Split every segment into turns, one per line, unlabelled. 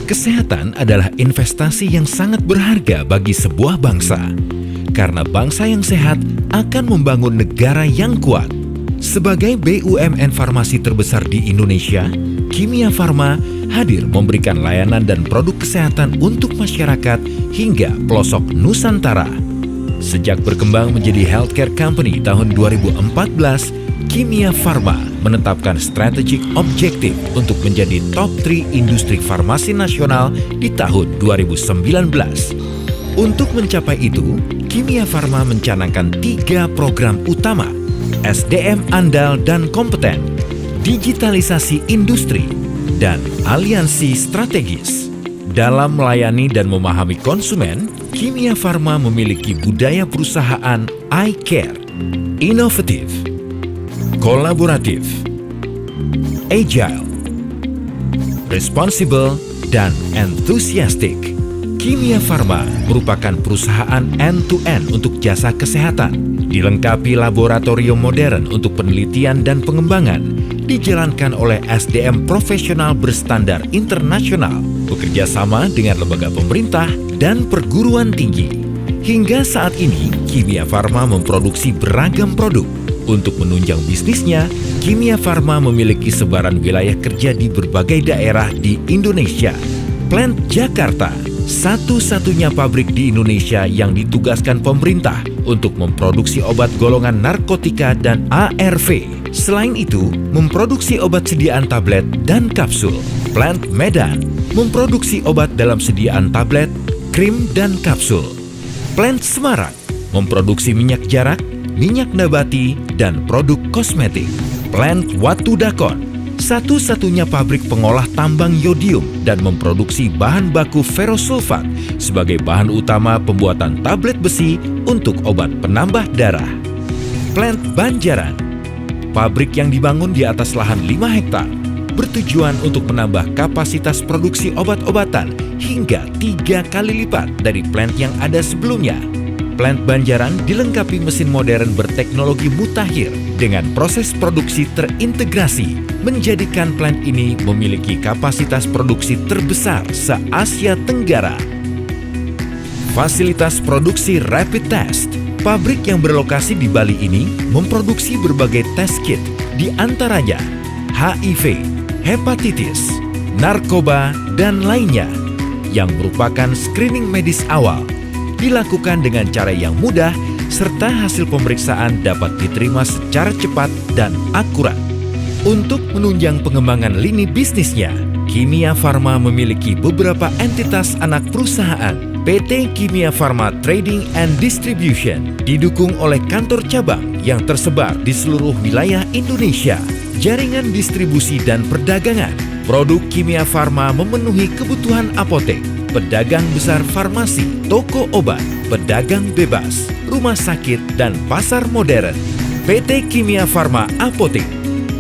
Kesehatan adalah investasi yang sangat berharga bagi sebuah bangsa. Karena bangsa yang sehat akan membangun negara yang kuat. Sebagai BUMN farmasi terbesar di Indonesia, Kimia Farma hadir memberikan layanan dan produk kesehatan untuk masyarakat hingga pelosok Nusantara. Sejak berkembang menjadi healthcare company tahun 2014, Kimia Farma menetapkan strategic objective untuk menjadi top 3 industri farmasi nasional di tahun 2019. Untuk mencapai itu, Kimia Farma mencanangkan 3 program utama: SDM andal dan kompeten, digitalisasi industri, dan aliansi strategis. Dalam melayani dan memahami konsumen, Kimia Farma memiliki budaya perusahaan I-Care, inovatif, kolaboratif, agile, responsible, dan enthusiastic. Kimia Farma merupakan perusahaan end-to-end untuk jasa kesehatan, dilengkapi laboratorium modern untuk penelitian dan pengembangan, dijalankan oleh SDM profesional berstandar internasional, bekerja sama dengan lembaga pemerintah dan perguruan tinggi. Hingga saat ini, Kimia Farma memproduksi beragam produk. Untuk menunjang bisnisnya, Kimia Farma memiliki sebaran wilayah kerja di berbagai daerah di Indonesia. Plant Jakarta, satu-satunya pabrik di Indonesia yang ditugaskan pemerintah untuk memproduksi obat golongan narkotika dan ARV. Selain itu, memproduksi obat sediaan tablet dan kapsul. Plant Medan memproduksi obat dalam sediaan tablet, krim, dan kapsul. Plant Semarang memproduksi minyak jarak, minyak nabati, dan produk kosmetik. Plant Watu Dakon, satu-satunya pabrik pengolah tambang yodium dan memproduksi bahan baku ferrosulfat sebagai bahan utama pembuatan tablet besi untuk obat penambah darah. Plant Banjaran, pabrik yang dibangun di atas lahan 5 hektar, bertujuan untuk menambah kapasitas produksi obat-obatan hingga 3 kali lipat dari plant yang ada sebelumnya. Plant Banjaran dilengkapi mesin modern berteknologi mutakhir dengan proses produksi terintegrasi, menjadikan plant ini memiliki kapasitas produksi terbesar se-Asia Tenggara. Fasilitas produksi rapid test. Pabrik yang berlokasi di Bali ini memproduksi berbagai test kit, di antaranya HIV, hepatitis, narkoba, dan lainnya, yang merupakan screening medis awal. Dilakukan dengan cara yang mudah, serta hasil pemeriksaan dapat diterima secara cepat dan akurat. Untuk menunjang pengembangan lini bisnisnya, Kimia Farma memiliki beberapa entitas anak perusahaan. PT Kimia Farma Trading and Distribution didukung oleh kantor cabang yang tersebar di seluruh wilayah Indonesia. Jaringan distribusi dan perdagangan. Produk Kimia Farma memenuhi kebutuhan apotek, pedagang besar farmasi, toko obat, pedagang bebas, rumah sakit, dan pasar modern. PT Kimia Farma Apotek,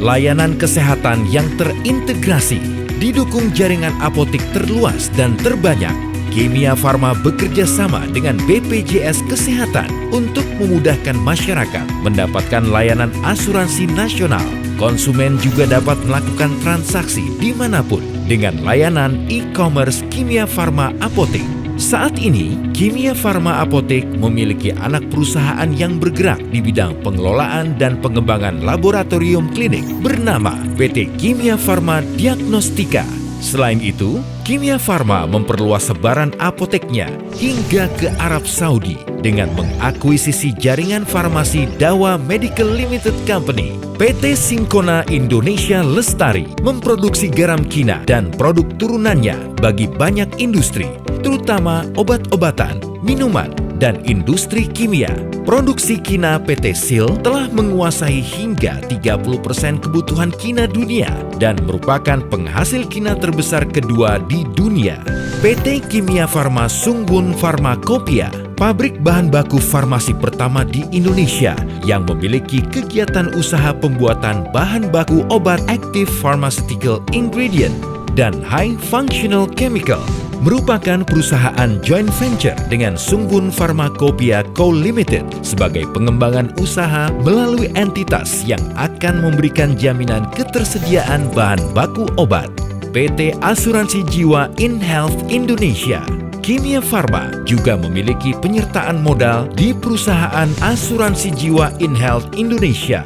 layanan kesehatan yang terintegrasi, didukung jaringan apotek terluas dan terbanyak. Kimia Farma bekerja sama dengan BPJS Kesehatan untuk memudahkan masyarakat mendapatkan layanan asuransi nasional. Konsumen juga dapat melakukan transaksi dimanapun dengan layanan e-commerce Kimia Farma Apotek. Saat ini, Kimia Farma Apotek memiliki anak perusahaan yang bergerak di bidang pengelolaan dan pengembangan laboratorium klinik bernama PT Kimia Farma Diagnostika. Selain itu, Kimia Farma memperluas sebaran apoteknya hingga ke Arab Saudi dengan mengakuisisi jaringan farmasi Dawa Medical Limited Company. PT Syncona Indonesia Lestari memproduksi garam kina dan produk turunannya bagi banyak industri, terutama obat-obatan, minuman, dan industri kimia. Produksi kina PT Sil telah menguasai hingga 30% kebutuhan kina dunia dan merupakan penghasil kina terbesar kedua di dunia. PT Kimia Farma Sungwon Pharmacopeia, pabrik bahan baku farmasi pertama di Indonesia yang memiliki kegiatan usaha pembuatan bahan baku obat active pharmaceutical ingredient dan high functional chemical, merupakan perusahaan joint venture dengan Sungwon Pharmacopeia Co. Limited sebagai pengembangan usaha melalui entitas yang akan memberikan jaminan ketersediaan bahan baku obat. PT Asuransi Jiwa InHealth Indonesia. Kimia Farma juga memiliki penyertaan modal di perusahaan Asuransi Jiwa InHealth Indonesia.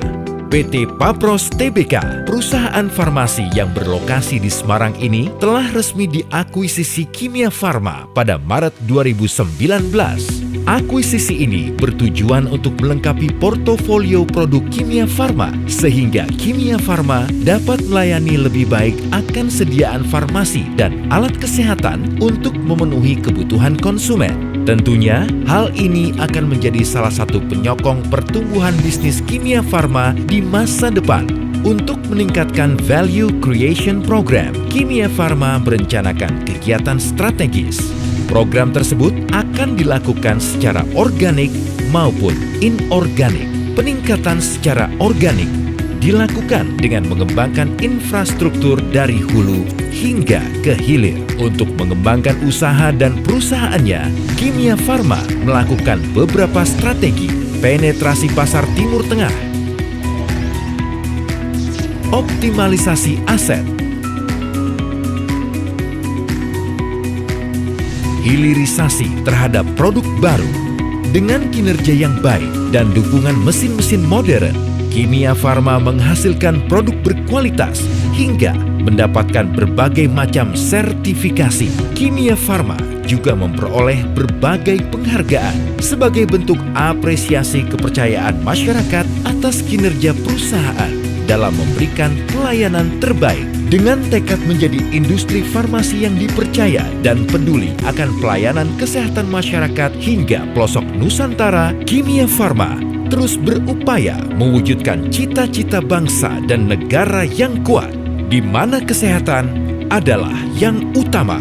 PT Papros Tbk, perusahaan farmasi yang berlokasi di Semarang ini, telah resmi diakuisisi Kimia Farma pada Maret 2019. Akuisisi ini bertujuan untuk melengkapi portofolio produk Kimia Farma, sehingga Kimia Farma dapat melayani lebih baik akan sediaan farmasi dan alat kesehatan untuk memenuhi kebutuhan konsumen. Tentunya, hal ini akan menjadi salah satu penyokong pertumbuhan bisnis Kimia Farma di masa depan. Untuk meningkatkan value creation program, Kimia Farma merencanakan kegiatan strategis. Program tersebut akan dilakukan secara organik maupun inorganik. Peningkatan secara organik dilakukan dengan mengembangkan infrastruktur dari hulu hingga ke hilir. Untuk mengembangkan usaha dan perusahaannya, Kimia Farma melakukan beberapa strategi penetrasi pasar Timur Tengah, optimalisasi aset, hilirisasi terhadap produk baru. Dengan kinerja yang baik dan dukungan mesin-mesin modern, Kimia Farma menghasilkan produk berkualitas hingga mendapatkan berbagai macam sertifikasi. Kimia Farma juga memperoleh berbagai penghargaan sebagai bentuk apresiasi kepercayaan masyarakat atas kinerja perusahaan dalam memberikan pelayanan terbaik. Dengan tekad menjadi industri farmasi yang dipercaya dan peduli akan pelayanan kesehatan masyarakat hingga pelosok Nusantara, Kimia Farma terus berupaya mewujudkan cita-cita bangsa dan negara yang kuat, di mana kesehatan adalah yang utama.